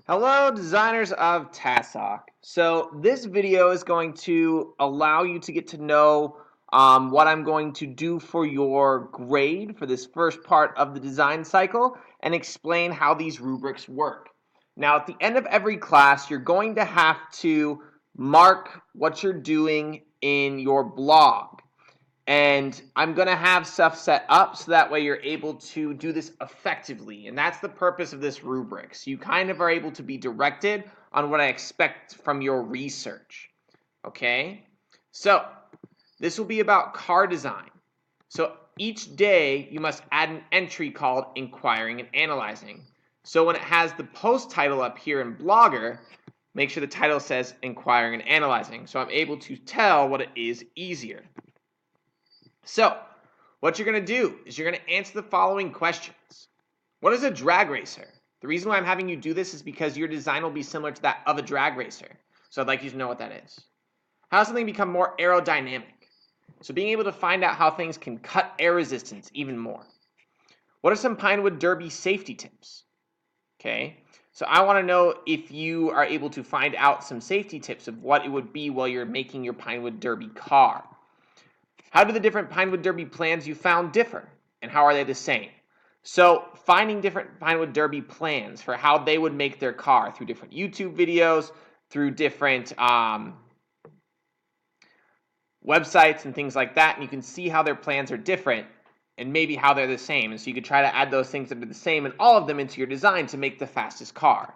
Hello, designers of TASOC. So this video is going to allow you to get to know what I'm going to do for your grade for this first part of the design cycle and explain how these rubrics work. Now, at the end of every class, you're going to have to mark what you're doing in your blog. And I'm going to have stuff set up so that way you're able to do this effectively. And that's the purpose of this rubric. So you kind of are able to be directed on what I expect from your research. Okay? So this will be about car design. So each day you must add an entry called inquiring and analyzing. So when it has the post title up here in Blogger, make sure the title says inquiring and analyzing. So I'm able to tell what it is easier. So, what you're going to do is you're going to answer the following questions. What is a drag racer? The reason why I'm having you do this is because your design will be similar to that of a drag racer. So I'd like you to know what that is. How does something become more aerodynamic? So being able to find out how things can cut air resistance even more. What are some Pinewood Derby safety tips? Okay, so I want to know if you are able to find out some safety tips of what it would be while you're making your Pinewood Derby car. How do the different Pinewood Derby plans you found differ? And how are they the same? So finding different Pinewood Derby plans for how they would make their car through different YouTube videos, through different websites and things like that. And you can see how their plans are different and maybe how they're the same. And so you could try to add those things that are the same and all of them into your design to make the fastest car.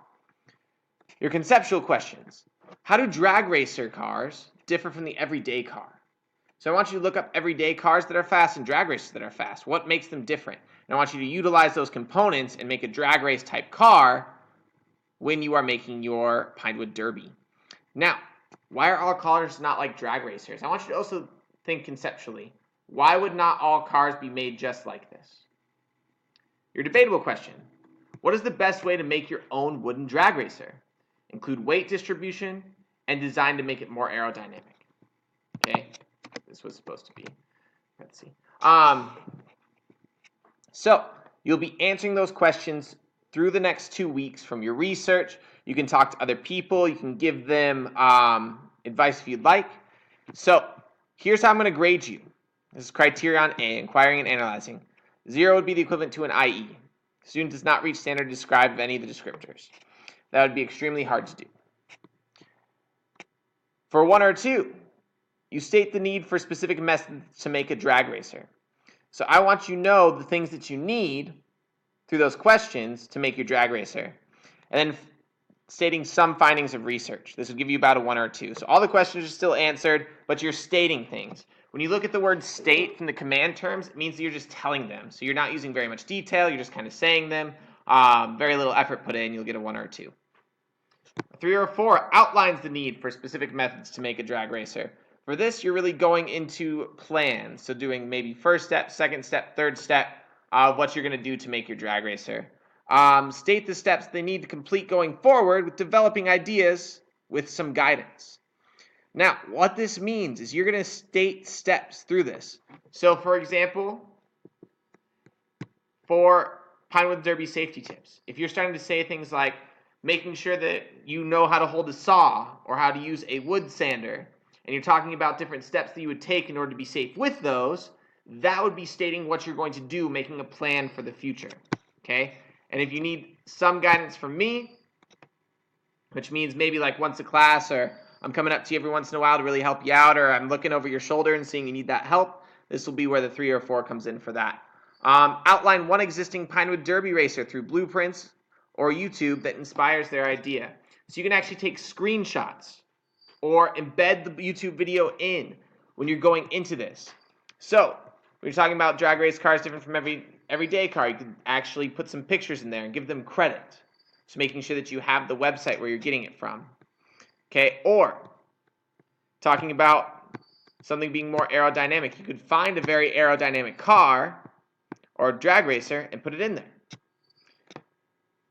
Your conceptual questions. How do drag racer cars differ from the everyday car? So I want you to look up everyday cars that are fast and drag races that are fast. What makes them different? And I want you to utilize those components and make a drag race type car when you are making your Pinewood Derby. Now, why are all cars not like drag racers? I want you to also think conceptually. Why would not all cars be made just like this? Your debatable question. What is the best way to make your own wooden drag racer? Include weight distribution and design to make it more aerodynamic. Okay? This was supposed to be. Let's see. So you'll be answering those questions through the next 2 weeks from your research. You can talk to other people. You can give them advice if you'd like. So here's how I'm going to grade you. This is criterion A, inquiring and analyzing. 0 would be the equivalent to an IE. Student does not reach standard to describe any of the descriptors. That would be extremely hard to do. For 1 or 2, you state the need for specific methods to make a drag racer. So I want you to know the things that you need through those questions to make your drag racer. And then stating some findings of research. This would give you about a 1 or 2. So all the questions are still answered, but you're stating things. When you look at the word state from the command terms, it means that you're just telling them. So you're not using very much detail, you're just kind of saying them. Very little effort put in, you'll get a 1 or 2. 3 or 4 outlines the need for specific methods to make a drag racer. For this, you're really going into plans. So doing maybe first step, second step, third step of what you're going to do to make your drag racer. State the steps they need to complete going forward with developing ideas with some guidance. Now, what this means is you're going to state steps through this. So, for example, for Pinewood Derby safety tips, if you're starting to say things like making sure that you know how to hold a saw or how to use a wood sander, and you're talking about different steps that you would take in order to be safe with those, that would be stating what you're going to do, making a plan for the future. Okay? And if you need some guidance from me, which means maybe like once a class, or I'm coming up to you every once in a while to really help you out, or I'm looking over your shoulder and seeing you need that help, this will be where the 3 or 4 comes in for that. Outline one existing Pinewood Derby racer through blueprints or YouTube that inspires their idea. So you can actually take screenshots or embed the YouTube video in when you're going into this. So when you're talking about drag race cars different from everyday car, you can actually put some pictures in there and give them credit. So making sure that you have the website where you're getting it from. Okay, or talking about something being more aerodynamic. You could find a very aerodynamic car or drag racer and put it in there.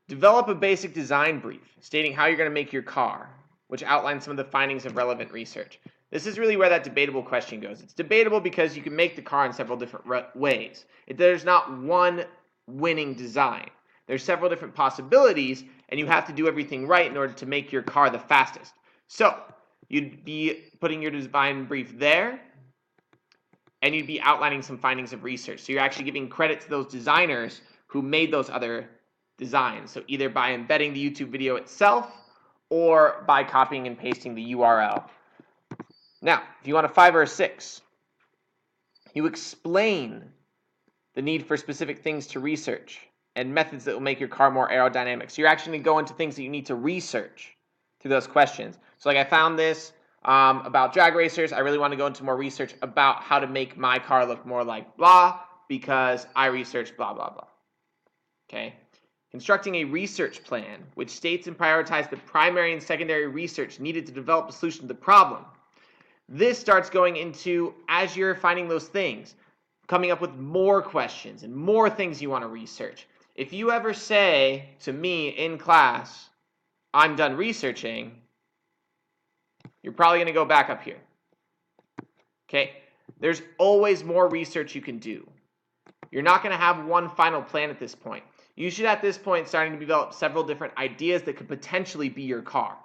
Develop a basic design brief stating how you're going to make your car, which outlines some of the findings of relevant research. This is really where that debatable question goes. It's debatable because you can make the car in several different ways. There's not one winning design. There's several different possibilities, and you have to do everything right in order to make your car the fastest. So you'd be putting your design brief there, and you'd be outlining some findings of research. So you're actually giving credit to those designers who made those other designs. So either by embedding the YouTube video itself or by copying and pasting the URL. Now, if you want a 5 or a 6, you explain the need for specific things to research and methods that will make your car more aerodynamic. So you're actually going to go into things that you need to research through those questions. So like I found this about drag racers. I really want to go into more research about how to make my car look more like blah because I researched blah, blah, blah. Okay. Constructing a research plan which states and prioritizes the primary and secondary research needed to develop a solution to the problem. This starts going into, as you're finding those things, coming up with more questions and more things you want to research. If you ever say to me in class, I'm done researching, you're probably going to go back up here. Okay? There's always more research you can do. You're not going to have one final plan at this point. You should at this point starting to develop several different ideas that could potentially be your car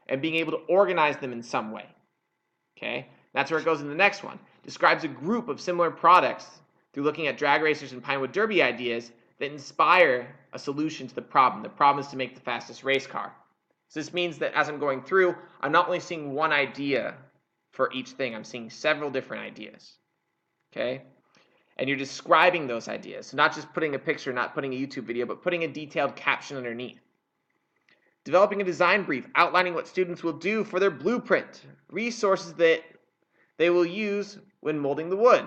and being able to organize them in some way. Okay? That's where it goes in the next one. Describes a group of similar products through looking at drag racers and Pinewood Derby ideas that inspire a solution to the problem. The problem is to make the fastest race car. So this means that as I'm going through, I'm not only seeing one idea for each thing, I'm seeing several different ideas. Okay? And you're describing those ideas. So not just putting a picture, not putting a YouTube video, but putting a detailed caption underneath. Developing a design brief, outlining what students will do for their blueprint, resources that they will use when molding the wood.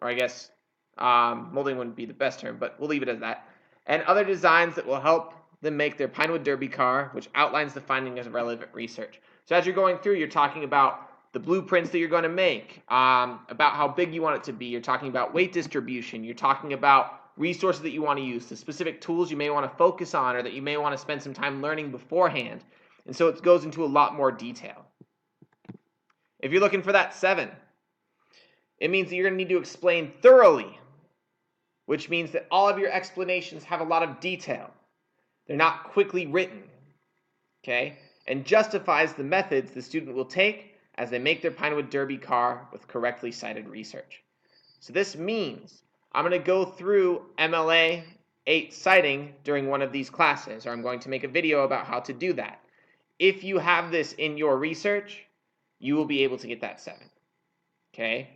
Or I guess molding wouldn't be the best term, but we'll leave it as that. And other designs that will help them make their Pinewood Derby car, which outlines the findings of relevant research. So as you're going through, you're talking about the blueprints that you're going to make, about how big you want it to be. You're talking about weight distribution. You're talking about resources that you want to use, the specific tools you may want to focus on or that you may want to spend some time learning beforehand. And so it goes into a lot more detail. If you're looking for that 7, it means that you're going to need to explain thoroughly, which means that all of your explanations have a lot of detail. They're not quickly written, okay? And justifies the methods the student will take as they make their Pinewood Derby car with correctly cited research. So this means I'm going to go through MLA 8 citing during one of these classes, or I'm going to make a video about how to do that. If you have this in your research, you will be able to get that 7. Okay?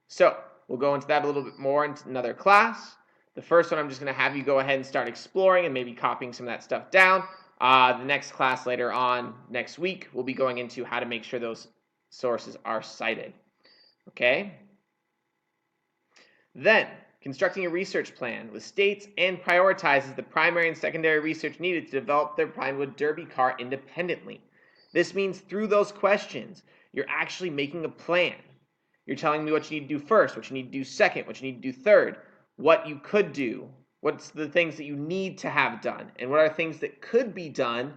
So we'll go into that a little bit more in another class. The first one I'm just going to have you go ahead and start exploring and maybe copying some of that stuff down. The next class later on next week, we'll be going into how to make sure those sources are cited. Okay? Then, constructing a research plan with states and prioritizes the primary and secondary research needed to develop their Pinewood Derby car independently. This means through those questions, you're actually making a plan. You're telling me what you need to do first, what you need to do second, what you need to do third, what you could do, what's the things that you need to have done, and what are things that could be done,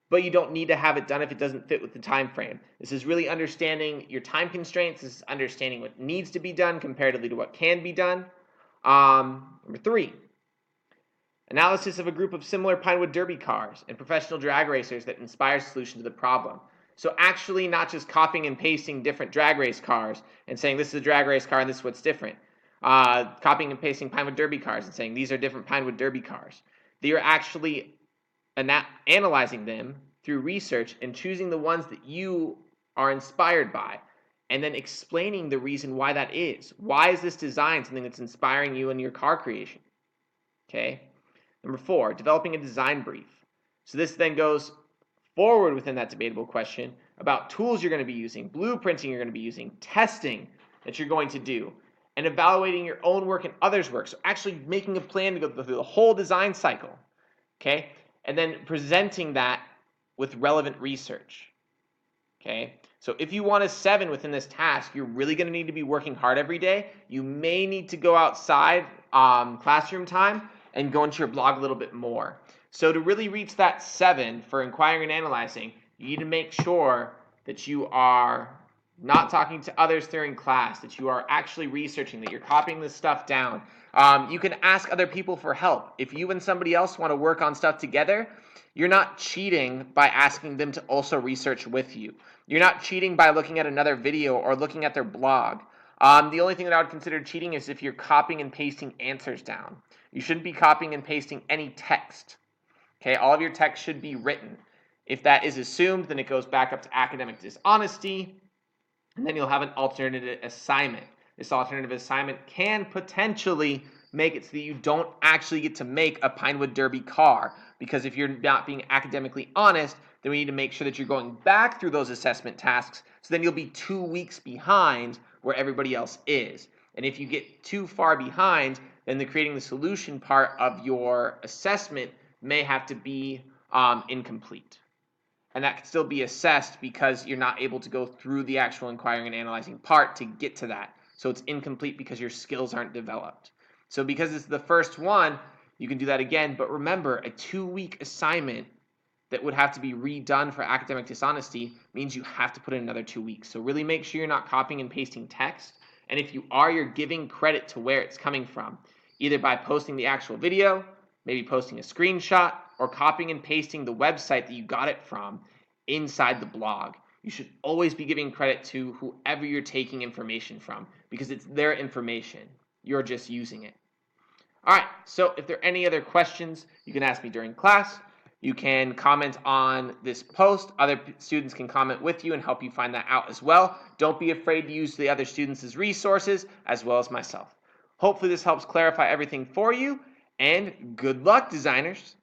but you don't need to have it done if it doesn't fit with the time frame. This is really understanding your time constraints. This is understanding what needs to be done comparatively to what can be done. Number 3, analysis of a group of similar Pinewood Derby cars and professional drag racers that inspires a solution to the problem. So actually not just copying and pasting different drag race cars and saying this is a drag race car and this is what's different. Copying and pasting Pinewood Derby cars and saying these are different Pinewood Derby cars. You're actually analyzing them through research and choosing the ones that you are inspired by and then explaining the reason why that is. Why is this design something that's inspiring you in your car creation? Okay. Number 4, developing a design brief. So this then goes forward within that debatable question about tools you're going to be using, blueprinting you're going to be using, testing that you're going to do, and evaluating your own work and others' work. So actually making a plan to go through the whole design cycle. Okay. And then presenting that with relevant research. Okay, so if you want a 7 within this task, you're really going to need to be working hard every day. You may need to go outside classroom time and go into your blog a little bit more. So to really reach that 7 for inquiring and analyzing, you need to make sure that you are not talking to others during class, that you are actually researching, that you're copying this stuff down. You can ask other people for help. If you and somebody else want to work on stuff together, you're not cheating by asking them to also research with you. You're not cheating by looking at another video or looking at their blog. The only thing that I would consider cheating is if you're copying and pasting answers down. You shouldn't be copying and pasting any text. Okay, all of your text should be written. If that is assumed, then it goes back up to academic dishonesty, and then you'll have an alternative assignment. This alternative assignment can potentially make it so that you don't actually get to make a Pinewood Derby car, because if you're not being academically honest, then we need to make sure that you're going back through those assessment tasks, so then you'll be 2 weeks behind where everybody else is. And if you get too far behind, then the creating the solution part of your assessment may have to be incomplete. And that can still be assessed because you're not able to go through the actual inquiring and analyzing part to get to that. So it's incomplete because your skills aren't developed. So because it's the first one, you can do that again. But remember, a 2-week assignment that would have to be redone for academic dishonesty means you have to put in another 2 weeks. So really make sure you're not copying and pasting text. And if you are, you're giving credit to where it's coming from, either by posting the actual video, maybe posting a screenshot, or copying and pasting the website that you got it from inside the blog. You should always be giving credit to whoever you're taking information from, because it's their information. You're just using it. All right, so if there are any other questions, you can ask me during class. You can comment on this post. Other students can comment with you and help you find that out as well. Don't be afraid to use the other students as resources, as well as myself. Hopefully this helps clarify everything for you, and good luck, designers.